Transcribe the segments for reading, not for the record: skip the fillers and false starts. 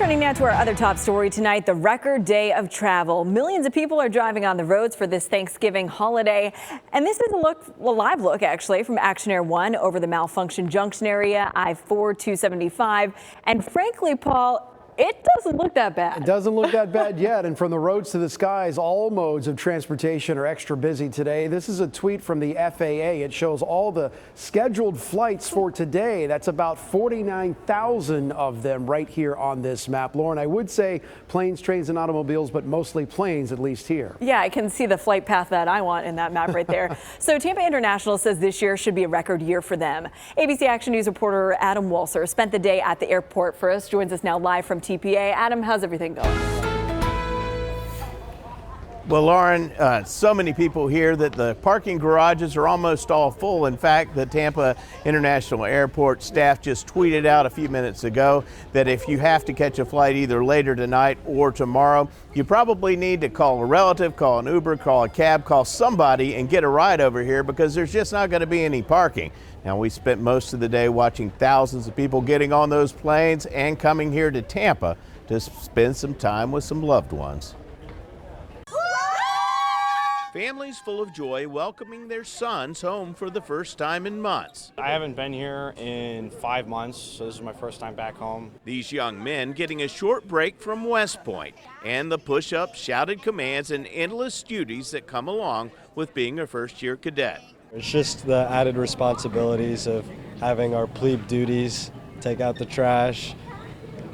Turning now to our other top story tonight, the record day of travel. Millions of people are driving on the roads for this Thanksgiving holiday. And this is a live look, actually, from Action Air 1 over the malfunction junction area, I-4, 275. And frankly, Paul, it doesn't look that bad. It doesn't look that bad yet. And from the roads to the skies, all modes of transportation are extra busy today. This is a tweet from the FAA. It shows all the scheduled flights for today. That's about 49,000 of them right here on this map. Lauren, I would say planes, trains, and automobiles, but mostly planes, at least here. Yeah, I can see the flight path that I want in that map right there. So Tampa International says this year should be a record year for them. ABC Action News reporter Adam Walser spent the day at the airport for us, joins us now live from TPA. Adam, how's everything going? Well, Lauren, so many people here that the parking garages are almost all full. In fact, the Tampa International Airport staff just tweeted out a few minutes ago that if you have to catch a flight either later tonight or tomorrow, you probably need to call a relative, call an Uber, call a cab, call somebody and get a ride over here because there's just not going to be any parking. Now, we spent most of the day watching thousands of people getting on those planes and coming here to Tampa to spend some time with some loved ones. Families full of joy welcoming their sons home for the first time in months. I haven't been here in 5 months, so this is my first time back home. These young men getting a short break from West Point and the push-ups, shouted commands, and endless duties that come along with being a first-year cadet. It's just the added responsibilities of having our plebe duties, take out the trash,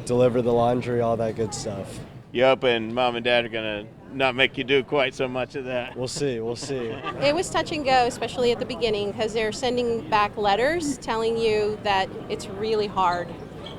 deliver the laundry, all that good stuff. You hoping Mom and Dad are going to not make you do quite so much of that? We'll see, we'll see. It was touch and go, especially at the beginning, because they're sending back letters telling you that it's really hard.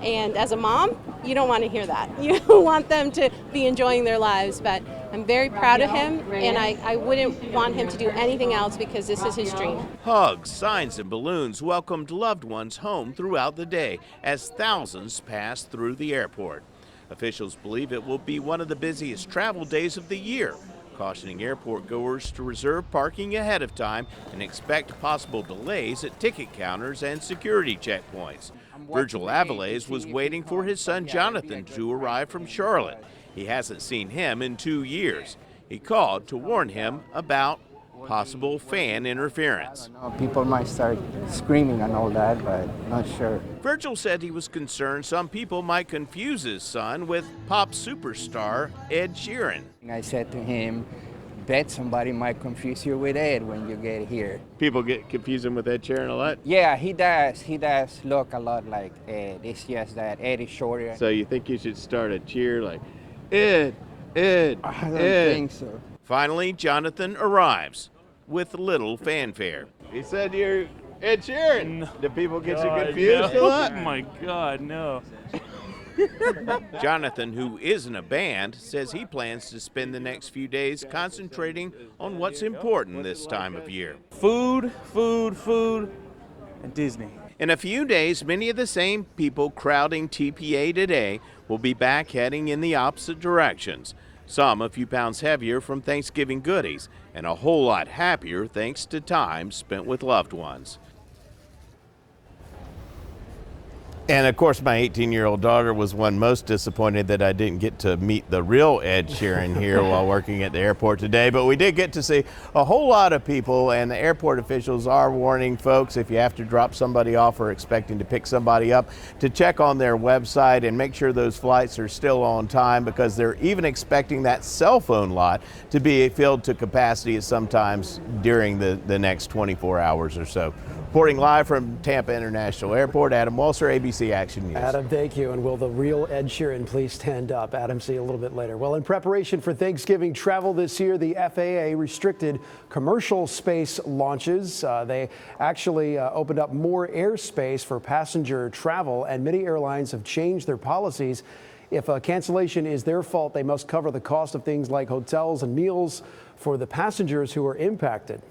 And as a mom, you don't want to hear that. You want them to be enjoying their lives, but I'm very proud of him, and I wouldn't want him to do anything else because this is his dream. Hugs, signs, and balloons welcomed loved ones home throughout the day as thousands passed through the airport. Officials believe it will be one of the busiest travel days of the year, cautioning airport goers to reserve parking ahead of time and expect possible delays at ticket counters and security checkpoints. Virgil Aviles was waiting for his son Jonathan to arrive from Charlotte. He hasn't seen him in 2 years. He called to warn him about possible fan interference. People might start screaming and all that, but not sure. Virgil said he was concerned some people might confuse his son with pop superstar Ed Sheeran. I said to him, bet somebody might confuse you with Ed when you get here. People get confused him with Ed Sheeran a lot? Yeah, he does. He does look a lot like Ed. It's just that Ed is shorter. So you think you should start a cheer like, Ed, Ed, I don't Ed. think so. Finally, Jonathan arrives with little fanfare. He said you're Ed Sheeran. No. Do people get you God, confused no. a lot? Oh my God, no. Jonathan, who is in a band, says he plans to spend the next few days concentrating on what's important this time of year. Food, food, food, and Disney. In a few days, many of the same people crowding TPA today will be back heading in the opposite directions. Some a few pounds heavier from Thanksgiving goodies, and a whole lot happier thanks to time spent with loved ones. And of course, my 18-year-old daughter was one most disappointed that I didn't get to meet the real Ed Sheeran here while working at the airport today. But we did get to see a whole lot of people, and the airport officials are warning folks if you have to drop somebody off or expecting to pick somebody up to check on their website and make sure those flights are still on time, because they're even expecting that cell phone lot to be filled to capacity at sometimes during the next 24 hours or so. Reporting live from Tampa International Airport, Adam Walser, ABC Action News. Adam, thank you. And will the real Ed Sheeran please stand up? Adam, see you a little bit later. Well, in preparation for Thanksgiving travel this year, the FAA restricted commercial space launches. They actually opened up more airspace for passenger travel, and many airlines have changed their policies. If a cancellation is their fault, they must cover the cost of things like hotels and meals for the passengers who are impacted.